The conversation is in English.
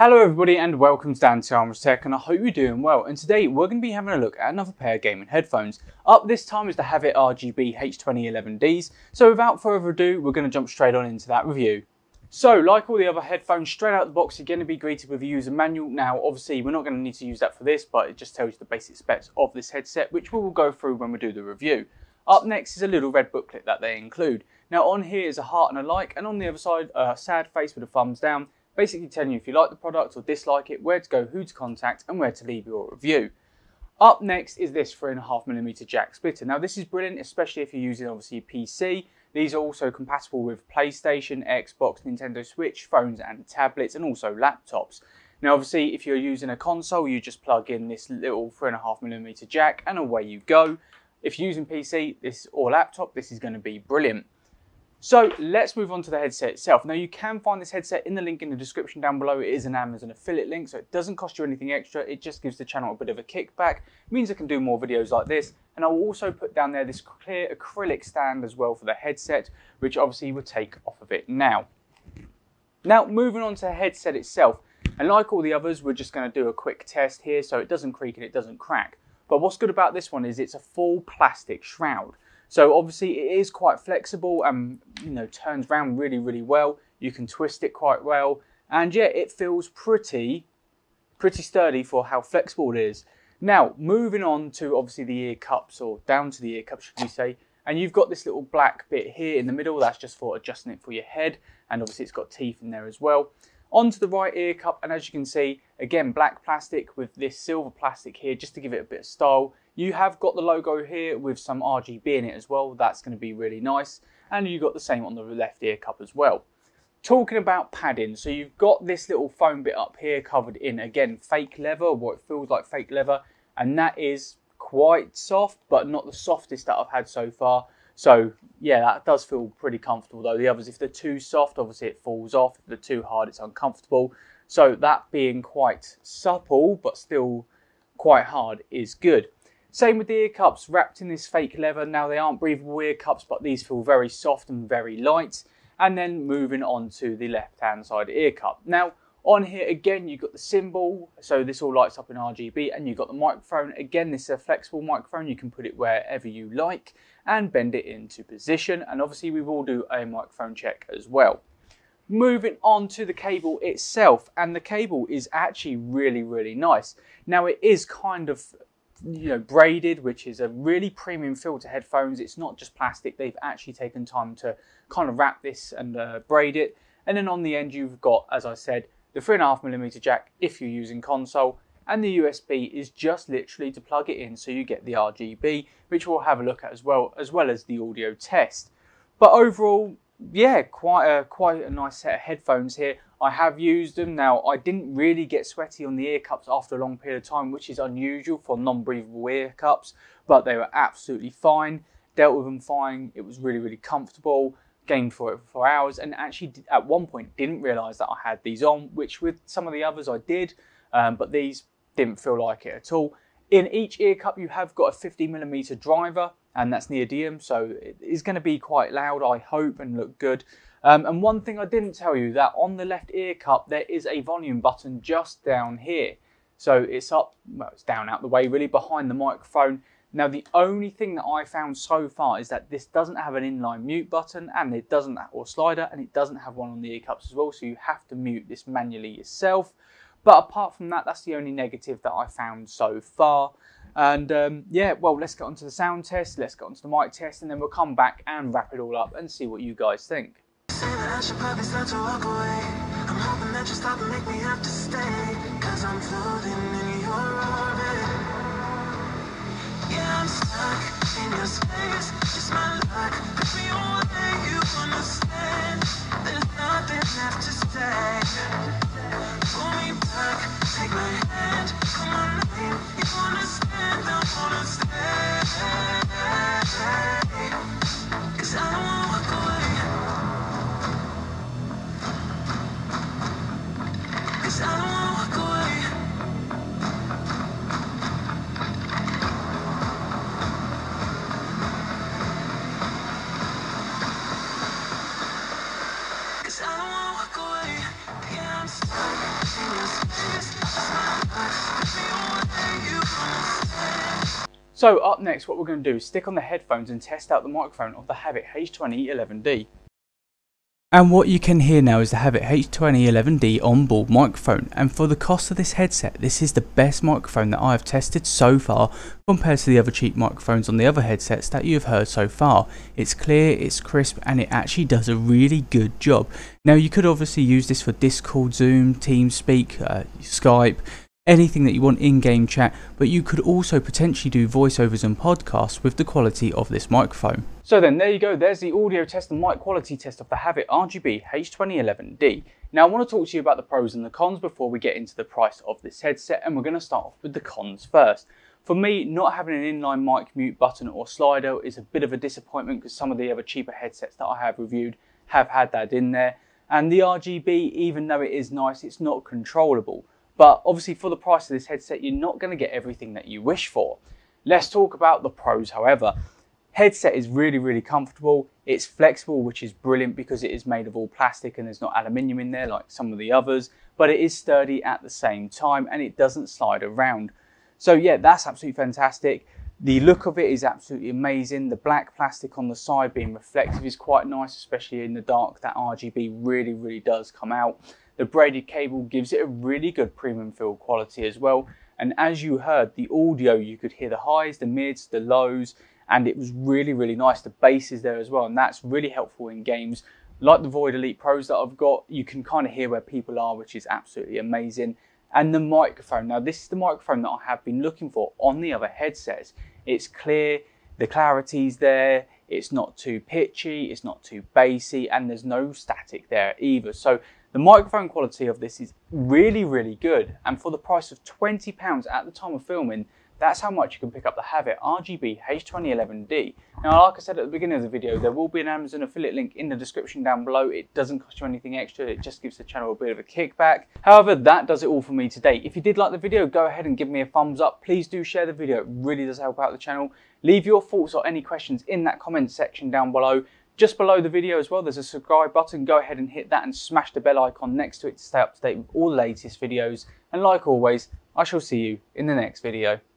Hello everybody and welcome to Dan Chalmers Tech, and I hope you're doing well. And today we're going to be having a look at another pair of gaming headphones. Up this time is the Havit RGB H2011Ds. So without further ado, we're going to jump straight on into that review. So like all the other headphones, straight out the box you're going to be greeted with a user manual. Now obviously we're not going to need to use that for this, but it just tells you the basic specs of this headset, which we will go through when we do the review. Up next is a little red booklet that they include. Now on here is a heart and a like, and on the other side a sad face with a thumbs down, basically telling you if you like the product or dislike it, where to go, who to contact, and where to leave your review. Up next is this 3.5mm jack splitter. Now this is brilliant, especially if you're using obviously a PC. These are also compatible with PlayStation, Xbox, Nintendo Switch, phones and tablets, and also laptops. Now obviously if you're using a console, you just plug in this little 3.5mm jack and away you go. If you're using PC or laptop, this is going to be brilliant. So let's move on to the headset itself. Now you can find this headset in the link in the description down below. It is an Amazon affiliate link, so it doesn't cost you anything extra. It just gives the channel a bit of a kickback. It means I can do more videos like this. And I will also put down there this clear acrylic stand as well for the headset, which obviously would take off of it now. Now moving on to the headset itself. And like all the others, we're just going to do a quick test here so it doesn't creak and it doesn't crack. But what's good about this one is it's a full plastic shroud. So obviously it is quite flexible and turns around really well. You can twist it quite well, and yeah, it feels pretty sturdy for how flexible it is. Now moving on to obviously the ear cups, or down to the ear cups should we say, and you've got this little black bit here in the middle. That's just for adjusting it for your head, and obviously it's got teeth in there as well. Onto the right ear cup, and as you can see, again black plastic with this silver plastic here just to give it a bit of style. You have got the logo here with some RGB in it as well. That's going to be really nice. And you've got the same on the left ear cup as well. Talking about padding, so you've got this little foam bit up here covered in, again, fake leather, what it feels like fake leather. And that is quite soft, but not the softest that I've had so far. So yeah, that does feel pretty comfortable though. The others, if they're too soft, obviously it falls off. If they're too hard, it's uncomfortable. So that being quite supple, but still quite hard is good. Same with the ear cups, wrapped in this fake leather. Now they aren't breathable ear cups, but these feel very soft and very light. And then moving on to the left-hand side ear cup. Now on here again, you've got the symbol, so this all lights up in RGB, and you've got the microphone. Again, this is a flexible microphone. You can put it wherever you like and bend it into position. And obviously we will do a microphone check as well. Moving on to the cable itself, and the cable is actually really nice. Now it is kind of braided, which is a really premium feel to headphones. It's not just plastic. They've actually taken time to kind of wrap this and braid it. And then on the end you've got, as I said, the 3.5mm jack if you're using console, and the USB is just literally to plug it in so you get the RGB, which we'll have a look at as well as the audio test. But overall, yeah, quite a nice set of headphones here. I have used them. Now, I didn't really get sweaty on the ear cups after a long period of time, which is unusual for non-breathable ear cups, but they were absolutely fine. Dealt with them fine. It was really comfortable. Gamed for it for hours, and actually at one point didn't realise that I had these on, which with some of the others I did, but these didn't feel like it at all. In each ear cup you have got a 50mm driver, and that's neodymium, so it is going to be quite loud, I hope, and look good. And one thing I didn't tell you, that on the left ear cup there is a volume button just down here. So it's up, well, it's down out the way really, behind the microphone. Now the only thing that I found so far is that this doesn't have an inline mute button, and it doesn't, or slider, and it doesn't have one on the ear cups as well, so you have to mute this manually yourself. But apart from that, that's the only negative that I found so far. And yeah, well, let's get onto the sound test, let's get onto the mic test, and then we'll come back and wrap it all up and see what you guys think. I'm stuck in your space, just my luck. Could be all that you understand. There's nothing left to say. Pull me back, take my hand, call my name. You understand, I wanna stay. 'Cause I don't wanna walk away. 'Cause I don't wanna walk away. I don't wanna walk away. Yeah, I'm stuck in your So up next, what we're going to do is stick on the headphones and test out the microphone of the Havit H2011D. And what you can hear now is the Havit H2011D onboard microphone, and for the cost of this headset, this is the best microphone that I have tested so far compared to the other cheap microphones on the other headsets that you have heard so far. It's clear, it's crisp, and it actually does a really good job. Now you could obviously use this for Discord, Zoom, TeamSpeak, Skype, anything that you want in-game chat, but you could also potentially do voiceovers and podcasts with the quality of this microphone. So then there you go, there's the audio test and mic quality test of the Havit RGB H2011D. Now I want to talk to you about the pros and the cons before we get into the price of this headset, and we're going to start off with the cons first. For me, not having an inline mic mute button or slider is a bit of a disappointment because some of the other cheaper headsets that I have reviewed have had that in there, and the RGB, even though it is nice, it's not controllable. But obviously for the price of this headset, you're not going to get everything that you wish for. Let's talk about the pros, however. Headset is really comfortable. It's flexible, which is brilliant because it is made of all plastic and there's not aluminium in there like some of the others. But it is sturdy at the same time and it doesn't slide around. So yeah, that's absolutely fantastic. The look of it is absolutely amazing. The black plastic on the side being reflective is quite nice, especially in the dark. That RGB really does come out. The braided cable gives it a really good premium feel quality as well. And as you heard, the audio, you could hear the highs, the mids, the lows, and it was really nice. The bass is there as well, and that's really helpful in games. Like the Void Elite Pros that I've got, you can kind of hear where people are, which is absolutely amazing. And the microphone, now this is the microphone that I have been looking for on the other headsets. It's clear, the clarity's there, it's not too pitchy, it's not too bassy, and there's no static there either. So the microphone quality of this is really good, and for the price of £20 at the time of filming, that's how much you can pick up the Havit RGB H2011D. Now, like I said at the beginning of the video, there will be an Amazon affiliate link in the description down below. It doesn't cost you anything extra, it just gives the channel a bit of a kickback. However, that does it all for me today. If you did like the video, go ahead and give me a thumbs up. Please do share the video, it really does help out the channel. Leave your thoughts or any questions in that comment section down below. Just below the video as well, there's a subscribe button. Go ahead and hit that and smash the bell icon next to it to stay up to date with all the latest videos. And like always, I shall see you in the next video.